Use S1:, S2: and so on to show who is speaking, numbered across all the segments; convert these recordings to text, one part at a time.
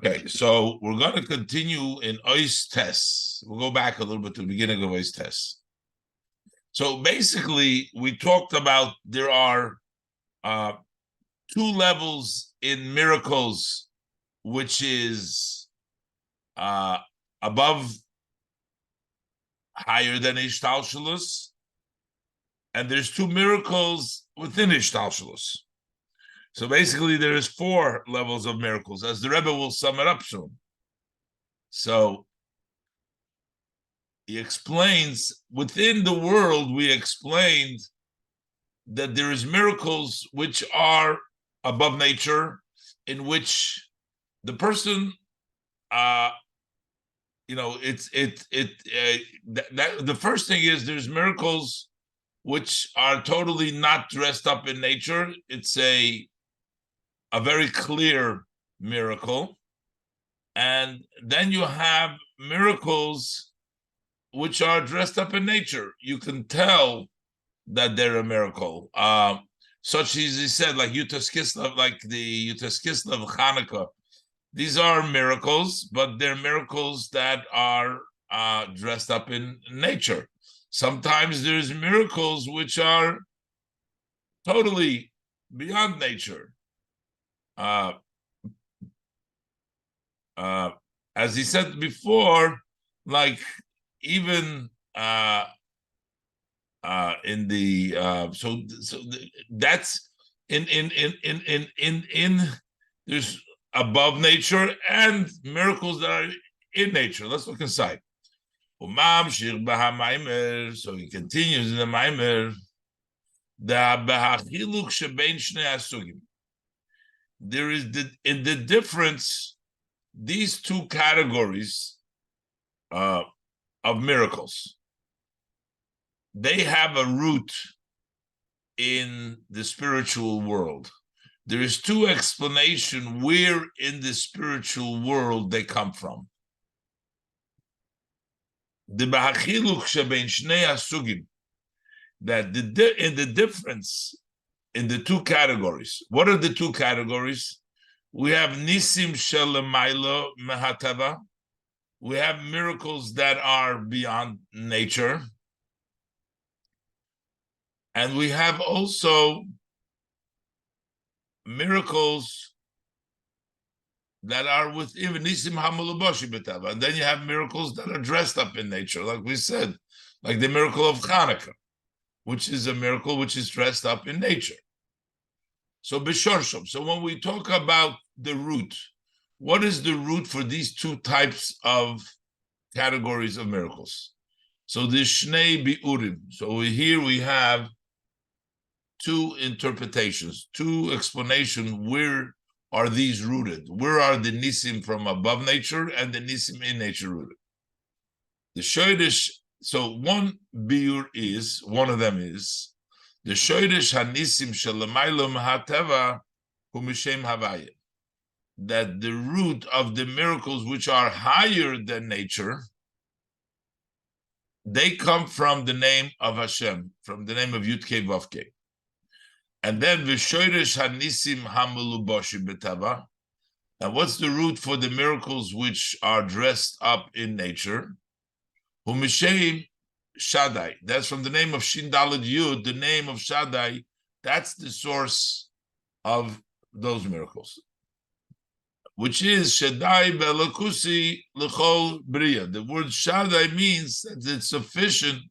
S1: Okay, so we're going to continue in Ois tests. We'll go back a little bit to the beginning of Ois tests. So basically, we talked about there are two levels in miracles, which is above, higher than Ishtalshalus, and there's two miracles within Ishtalshalus. So basically, there is four levels of miracles, as the Rebbe will sum it up soon. So he explains, within the world, we explained that there is miracles which are above nature, in which the person, the first thing is there's miracles which are totally not dressed up in nature. It's a very clear miracle. And then you have miracles which are dressed up in nature. You can tell that they're a miracle. Such as he said, like Yutas Kislev, like the Yutas Kislev Hanukkah. These are miracles, but they're miracles that are dressed up in nature. Sometimes there's miracles which are totally beyond nature. As he said before, like even in the that's in there's above nature and miracles that are in nature. Let's look inside. So he continues in the Maimer. There is the difference, these two categories of miracles, they have a root in the spiritual world. There is two explanations where in the spiritual world they come from. The bahachiluk shebein shnei asugim, that in the difference in the two categories. What are the two categories? We have nisim shelemaylo mehateva. We have miracles that are beyond nature. And we have also miracles that are with even nisim hamuluboshi beteva. And then you have miracles that are dressed up in nature, like we said, like the miracle of Hanukkah, which is a miracle which is dressed up in nature. So b'shorshom. So when we talk about the root, what is the root for these two types of categories of miracles? So the shnei bi'urim. So here we have two interpretations, two explanations. Where are these rooted? Where are the nisim from above nature and the nisim in nature rooted? The shoydish. So one biur is, one of them is the shoydish hanisim shalamaylo mehateva hu mishem havaya, that the root of the miracles which are higher than nature, they come from the name of Hashem, from the name of Yud-Kei Vav-Kei. And then v'shoydish hanisim hamuluboshi betava. And what's the root for the miracles which are dressed up in nature? Humishem Shaddai. That's from the name of Shin Daled Yud, the name of Shaddai. That's the source of those miracles, which is Shaddai Be'elokusi L'chol Bria. The word Shaddai means that it's sufficient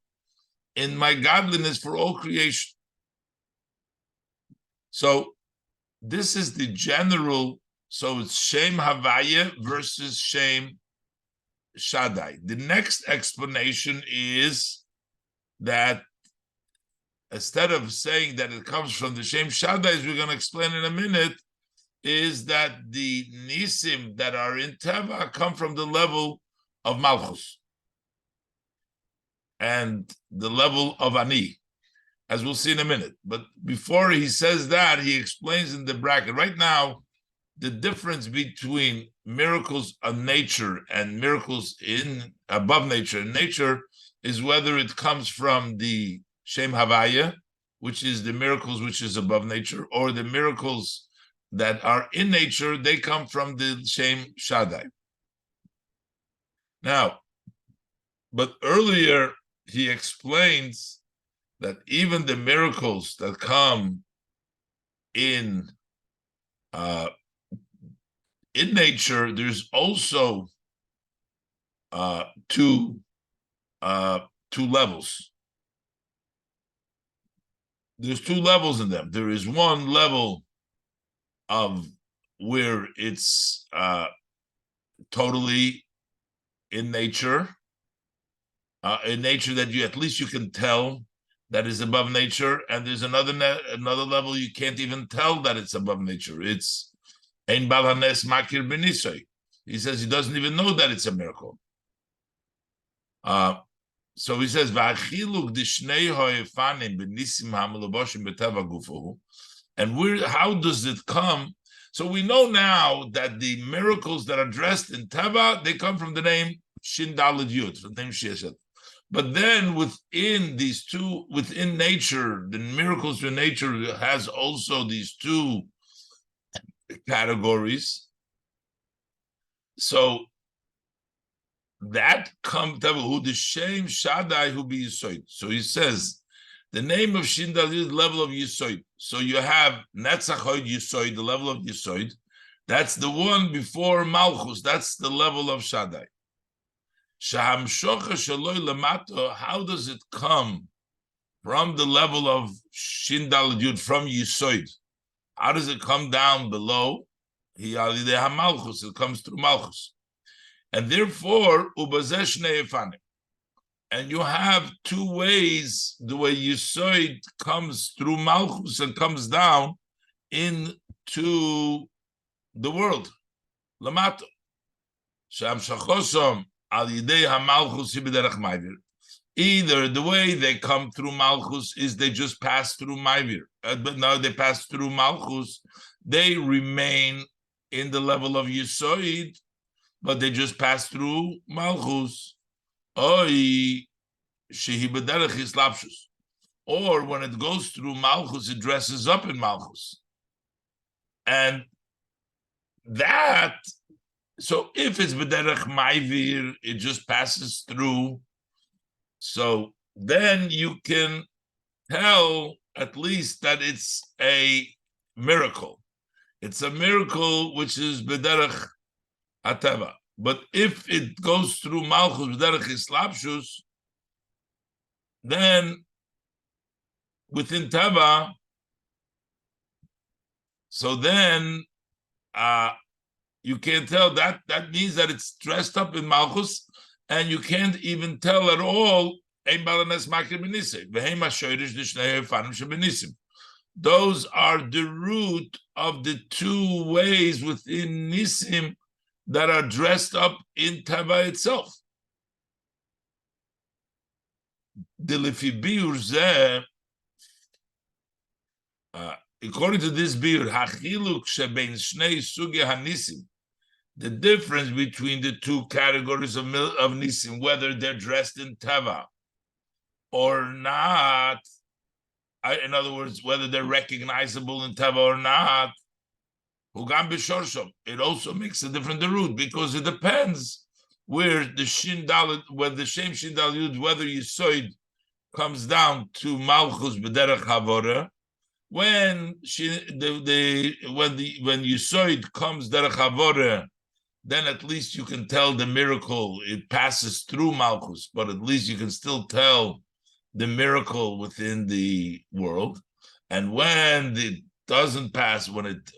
S1: in my godliness for all creation. So this is the general. So it's Shem Havaya versus Shem Shaddai. The next explanation is that instead of saying that it comes from the Shem Shaddai, as we're going to explain in a minute, is that the nisim that are in Teva come from the level of Malchus and the level of Ani, as we'll see in a minute. But before he says that, he explains in the bracket. Right now, the difference between miracles of nature and miracles in above nature and nature is whether it comes from the Shem Havaya, which is the miracles which is above nature, or the miracles that are in nature, they come from the Shem Shaddai. Now, but earlier he explains that even the miracles that come in nature, there's also two levels. There's two levels in them. There is one level of where it's totally in nature that you at least you can tell that is above nature, and there's another level you can't even tell that it's above nature. It's ein balanes makir benisoy. He says he doesn't even know that it's a miracle. So he says va'achiluk dishnei hoefanim benisim hamelaboshim beteva gufohu. And how does it come? So we know now that the miracles that are dressed in Teva, they come from the name Shin Daled Yud, from the name Sheshet. But then within these two, within nature, the miracles in nature has also these two categories. So that comes who the Shem Shaddai who be Yisoid. So he says the name of Shin Daled Yud, level of Yisoid. So you have Netzach Hoid Yisoid, the level of Yisoid. That's the one before Malchus. That's the level of Shaddai. How does it come from the level of Shin Daled Yud, from Yisoid? How does it come down below? It comes through Malchus. And therefore, and you have two ways, the way Yisoid comes through Malchus and comes down into the world. Lamato. Sham Shachosom. Either the way they come through Malchus is they just pass through Maivir, but now they pass through Malchus, they remain in the level of Yisoid, but they just pass through Malchus. Or when it goes through Malchus, it dresses up in Malchus. And that, so if it's b'derech ma'ivir, it just passes through. So then you can tell at least that it's a miracle. It's a miracle which is b'derech ateva. But if it goes through Malchus b'derech islapshus, then within teva, so then you can't tell that. That means that it's dressed up in Malchus, and you can't even tell at all. Those are the root of the two ways within Nisim that are dressed up in Tava itself. According to this biur, hachiluk shebein shnei suge hanisim, the difference between the two categories of nisim, whether they're dressed in teva or not, in other words, whether they're recognizable in teva or not, hugam b'shorshom, it also makes a different root, because it depends where the shin daled, where the shem shin daled, whether Yisoid comes down to malchus b'derech havora. When Yisoid comes derech havora, then at least you can tell the miracle. It passes through Malchus, but at least you can still tell the miracle within the world. And when it doesn't pass, when it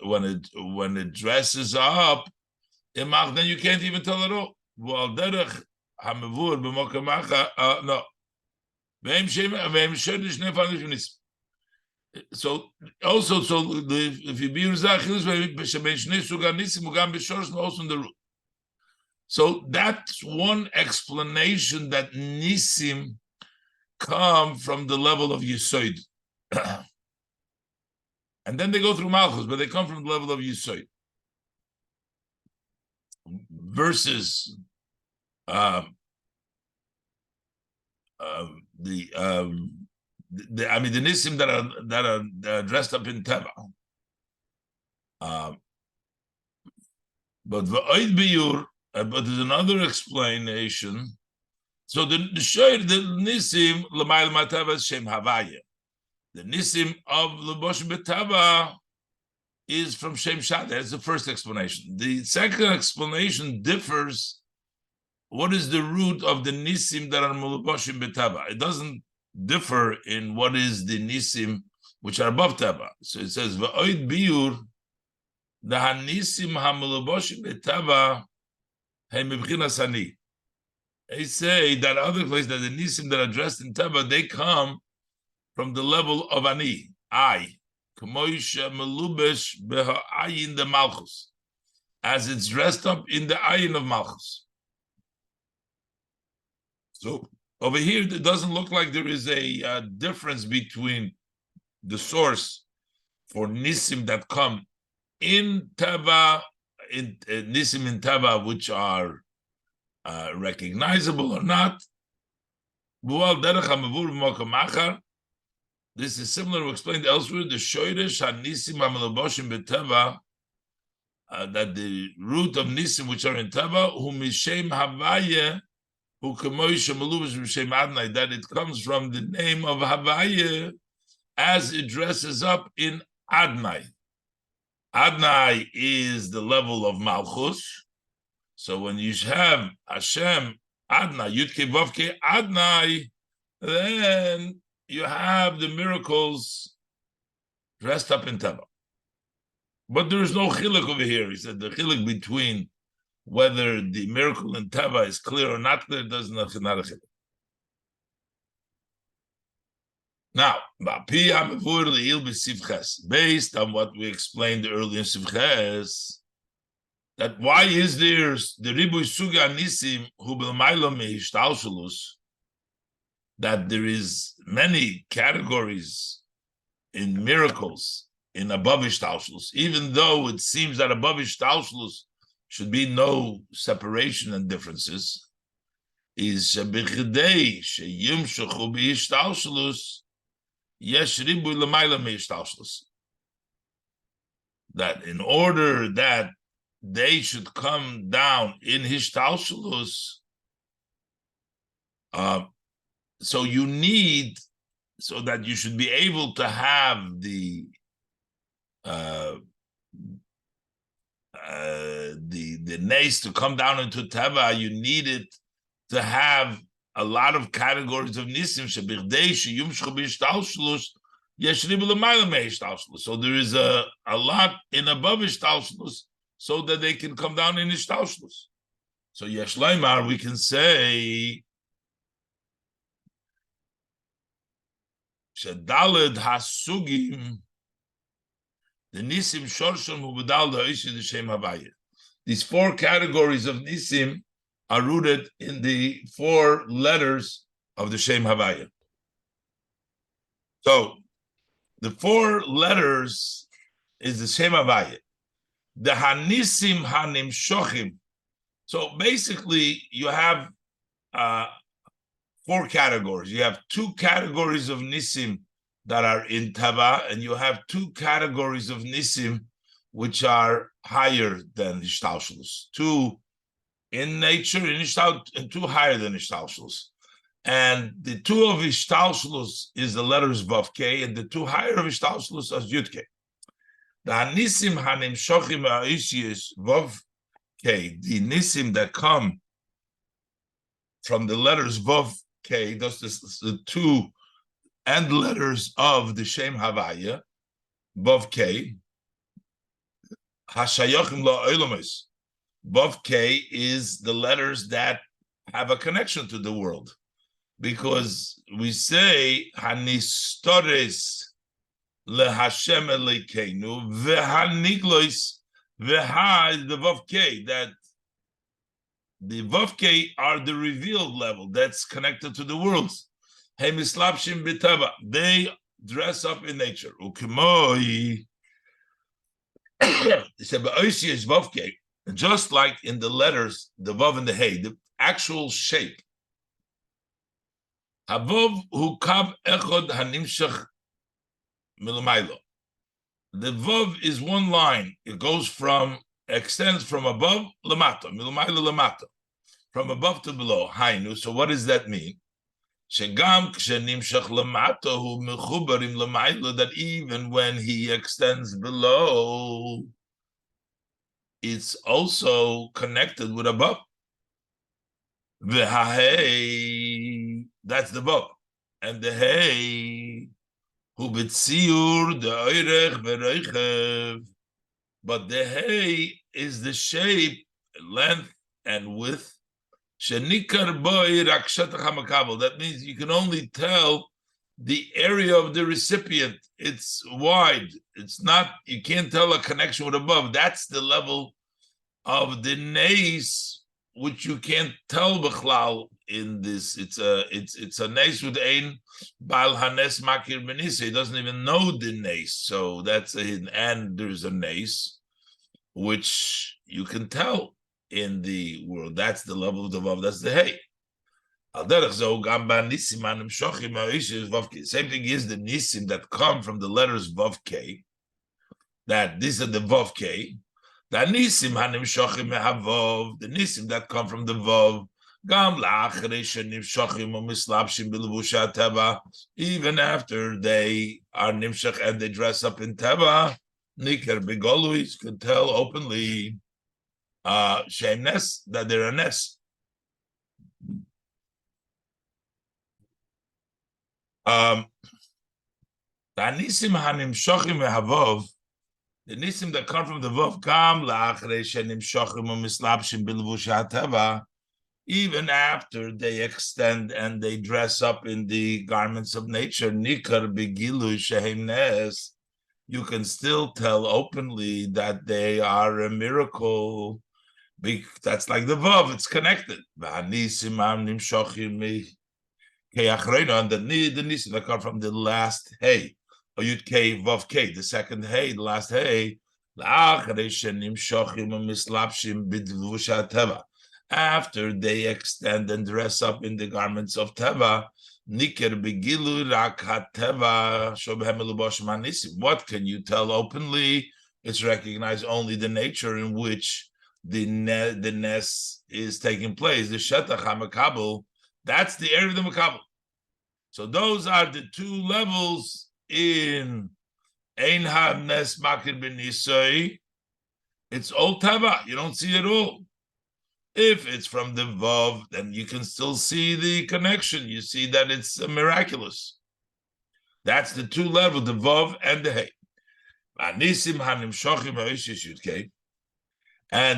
S1: dresses up, then you can't even tell at all. Well, derech hamavur b'mokamacha no. So also, if you be also in the root. So that's one explanation that Nisim come from the level of Yisoid. And then they go through Malchus, but they come from the level of Yisoid. Versus the Nisim that are dressed up in Teva. But there's another explanation. So the Nisim l'mayl matava is Shem Havaya. The Nisim of Lebosh Betava is from Shem Shad. That's the first explanation. The second explanation differs. What is the root of the Nisim that are Muluboshim Betava? It doesn't differ in what is the Nisim which are above Tava. So it says, V'oid biur, the Hanisim HaMuluboshim Betava, Hey Mibchinas Hani. They say that other place that the Nisim that are dressed in Tava, they come from the level of Ani, I. K'moisha Melubesh Beha'ayin the Malchus. As it's dressed up in the Ayin of Malchus. So over here, it doesn't look like there is a difference between the source for Nisim that come in Tava, in Nisim in Tava, which are recognizable or not. This is similar to explained elsewhere. The Shoyresh HaNisim HaMelaboshim B'Tava, that the root of Nisim which are in Tava, Hu Mishem Havaya, that it comes from the name of Havaya as it dresses up in Adnai. Adnai is the level of Malchus. So when you have Hashem Adnai, Yudke Vavke Adnai, then you have the miracles dressed up in Tava. But there is no chiluk over here. He said the chiluk between whether the miracle in Tava is clear or not clear does not a chiluk. Now, based on what we explained earlier in Sivches, that why is there the Ribuy Suga Nisim hu b'l'maylo me'ishtalshelus, that there is many categories in miracles in above ishtalshelus, even though it seems that above ishtalshelus should be no separation and differences, is shebichdei sheyimshachu b'ishtalshelus yesh ribuy l'maylo me'ishtalshelus, that in order that they should come down in hishtalshelus, so you need, so that you should be able to have the nace to come down into Tava, you need it to have a lot of categories of Nisim. So there is a lot in above Ishtalshlus so that they can come down in Ishtalshlus. So Yesh Laimar, we can say Shadaled Hasugim, the Nisim Shorshon Hubadal Ha'isha the Shem Havaya. These four categories of Nisim are rooted in the four letters of the Shem Havaya. So the four letters is the Shem Havaya. The Hanisim Hanim Shochim. So basically, you have four categories. You have two categories of Nisim that are in Tava, and you have two categories of Nisim which are higher than Ishtalshelus. Two in nature, and two higher than Ishtalshelus. And the two of Ishtalshelus is the letters Vav K, and the two higher of Ishtalshelus is Yud K. The Hanisim Hanim Shochim Ha'ishiyis Vav K, the Nisim that come from the letters Vav K, those the two end letters of the Shem Havaya, Vav K, Hashayochim La'olamis. Vav K is the letters that have a connection to the world, because we say Hanistores LeHashem Elokeinu VeHaniglois VeHa, the Vav K, that the Vav K are the revealed level that's connected to the worlds. Hey mislapshim b'tava, they dress up in nature. Ukemoi, is Vav K, just like in the letters, the Vav and the Hey, the actual shape. Havav hu kav echod hanimshach milamaylo. The vav is one line. It extends from above lamata, milamayla lamata, from above to below. Hainu. So what does that mean? That even when he extends below, it's also connected with above. The that's the vav, and the hey, who b'tziur the oirech v'reichev. But the hey is the shape, length, and width. That means you can only tell the area of the recipient. It's wide. It's not, you can't tell a connection with above. That's the level of the nace, which you can't tell b'chlal in this. It's a nace with ein bal hanes makir benisa. He doesn't even know the nace. So that's a hidden. And there's a nace, which you can tell in the world. That's the level of the vav. That's the hey. Same thing is the nisim that come from the letters vav k. That these are the vav k. The nisim hanim shochim mehavov. The nisim that come from the vav. Even after they are nimshach and they dress up in teva, niker begoluis could tell openly shameless that they're a nest. The nisim hanim shochim mehavov. The nisim that come from the vav kam la'achrei shenim shochim u'mislabshim bilvush hateva. Even after they extend and they dress up in the garments of nature, nikar begilu shehem nes, you can still tell openly that they are a miracle. That's like the vav; it's connected. And the nisim that come from the last hey, or yud k vav k, the second hey, the last hey. After they extend and dress up in the garments of teva, what can you tell openly? It's recognized only the nature in which the nes is taking place. The shetach hamakabel, that's the area of the makabel. So those are the two levels in ein ha-nes makir b'nisoi. It's all teva. You don't see it all. If it's from the vav, then you can still see the connection. You see that it's miraculous. That's the two levels, the vav and the hey. And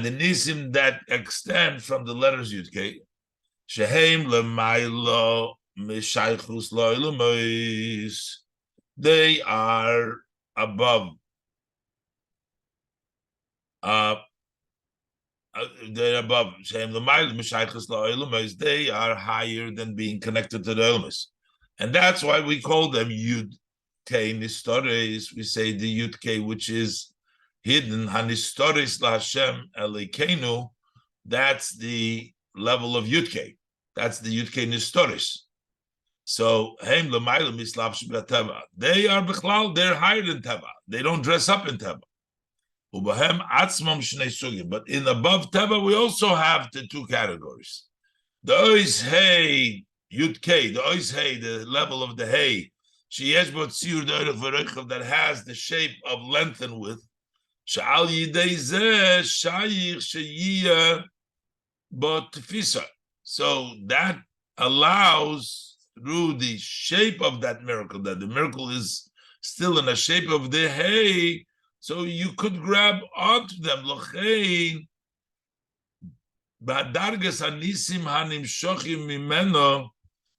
S1: the nisim that extend from the letters yud shehem lemailo mishaychus lo'ilumois. They are above. They're above. They are higher than being connected to the Elmas. And that's why we call them Yud K Nistoris. We say the Yud K, which is hidden, Hanistoris Lashem Elikenu. That's the level of Yud K. That's the Yud K Nistoris. So, Heim Lamayla Mislav Teva. They are Bechlal, they're higher than Teva. They don't dress up in Teva. But in above teva, we also have the two categories. The ois hey yud k, the ois hey, the level of the hey, that has the shape of length and width. So that allows through the shape of that miracle, that the miracle is still in the shape of the hey. So you could grab onto them.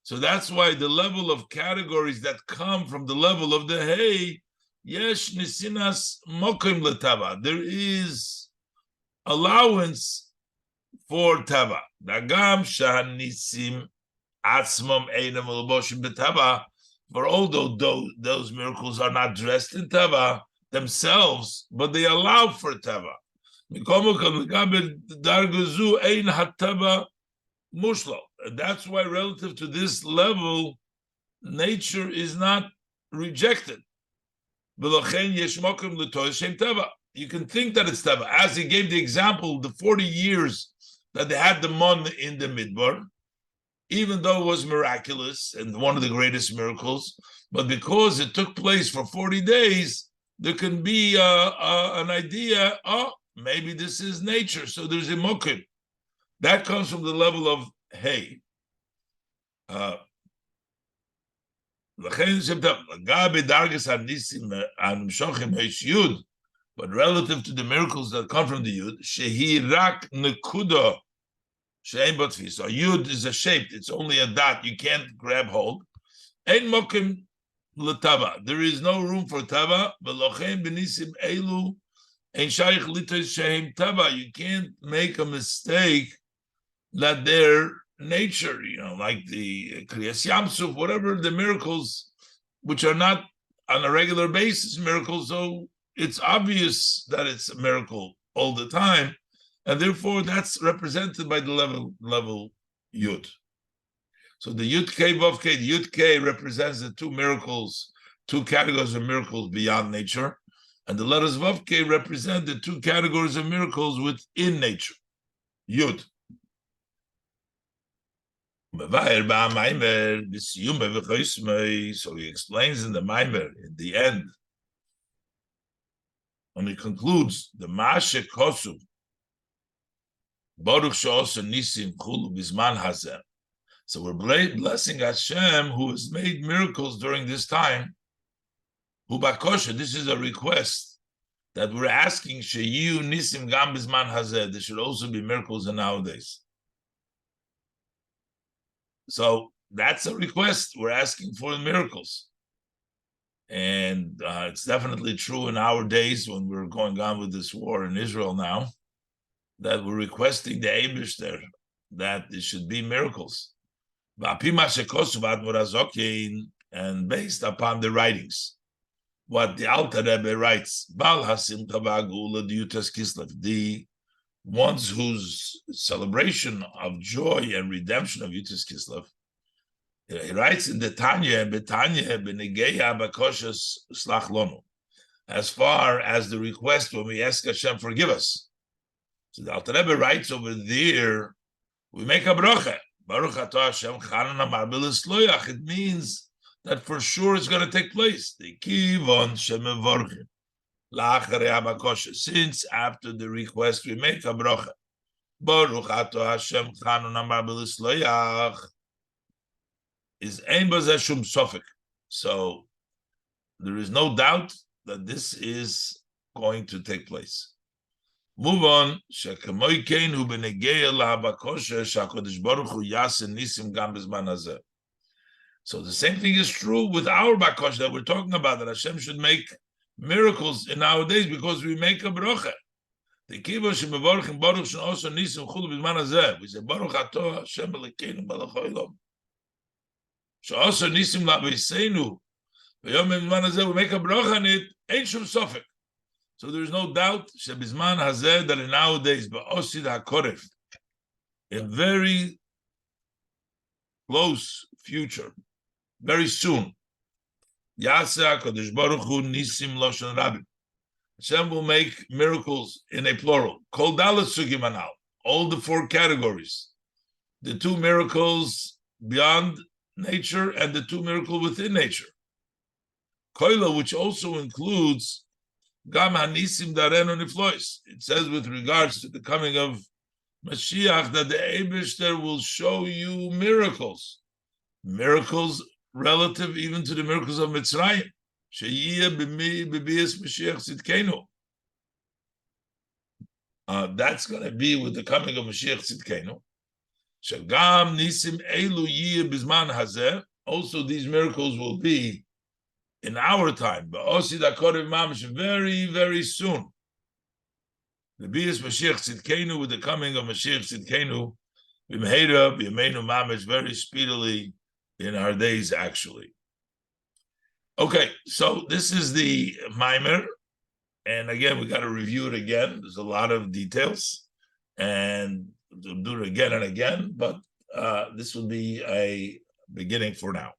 S1: So that's why the level of categories that come from the level of the hey, yesh nisinas mokim letava. There is allowance for tava. Dagam shanisim atzmam einam ulboshim betava. For although those miracles are not dressed in tava themselves, but they allow for teva. That's why relative to this level, nature is not rejected. You can think that it's teva. As he gave the example, the 40 years that they had the man in the midbar, even though it was miraculous and one of the greatest miracles, but because it took place for 40 days, there can be an idea, maybe this is nature, so there's a mokim. That comes from the level of hey. But relative to the miracles that come from the Yud, shehi rak nekuda she'ein b'tfis. So Yud is a shape; it's only a dot. You can't grab hold. Ein mokim l'tava. There is no room for tava. V'lochem b'nisim elu ein shaykh litos she'ein tava. You can't make a mistake that they're nature, like the Kriyas Yamsuf, whatever the miracles, which are not on a regular basis miracles, so it's obvious that it's a miracle all the time, and therefore that's represented by the level Yud. So the Yud K Vav K, the Yud K represents the two miracles, two categories of miracles beyond nature, and the letters Vav K represent the two categories of miracles within nature, Yud. So he explains in the Maimer, in the end, when he concludes, the Ma'ashe Kosu, Baruch Sha'asa Nisim Chulu Bizman Hazeh. So we're blessing Hashem who has made miracles during this time. Hu Bakosha, this is a request that we're asking Sheyu Nisim Gam Bizman Hazeh. There should also be miracles in nowadays. So that's a request. We're asking for the miracles. And it's definitely true in our days when we're going on with this war in Israel now, that we're requesting the Eibush there, that there should be miracles. And based upon the writings, what the Alter Rebbe writes, the ones whose celebration of joy and redemption of Yutis Kislev, he writes in the Tanya, as far as the request when we ask Hashem, forgive us. So the Alter Rebbe writes over there, we make a bracha. Baruch atah Hashem chanana marbilis loyach. It means that for sure it's going to take place. The kivon shemevorchim. Since after the request we make a bracha, Baruch atah Hashem chanuna marbilis loyach, is ein bazeh shum sofek. So there is no doubt that this is going to take place. Move on. Shekemoy kein hu benegeya lahabakosha shakodesh baruch hu yasin nisim gam bezman hazeh. So the same thing is true with our bakosha that we're talking about, that Hashem should make miracles in our days because we make a bracha. The kiva shemevorchim baruch she'osa nisim chulu b'zman hazeh. We say baruch atah Hashem Elokeinu melech haolam she'osa nisim la'aviseinu v'yom b'zman hazeh. We make a bracha on it. Ain't shum sofek. So there is no doubt shebizman hazeh that in nowadays ba'osid hakoref, in very close future, very soon, Yasa Kodesh Baruch Hu Nisim Loshon Rabim. Hashem will make miracles in a plural. Kol Dalet Sugim Anal. All the four categories. The two miracles beyond nature and the two miracles within nature. Koila, which also includes Gam HaNisim Darenu Niflois. It says with regards to the coming of Mashiach that the Eibishter will show you miracles. Miracles relative even to the miracles of Mitzrayim. That's going to be with the coming of Mashiach Tzidkenu. Shagam nisim elu yiyeh bizman hazeh. Also, these miracles will be in our time, but osid hakorev mamish, very, very soon. The bias Mashiach Tzidkenu, with the coming of Mashiach Tzidkenu, b'mheira b'yameinu mamish, very speedily in our days, actually. Okay, so this is the Maimer, and again, we got to review it again. There's a lot of details, and we'll do it again and again, but this will be a beginning for now.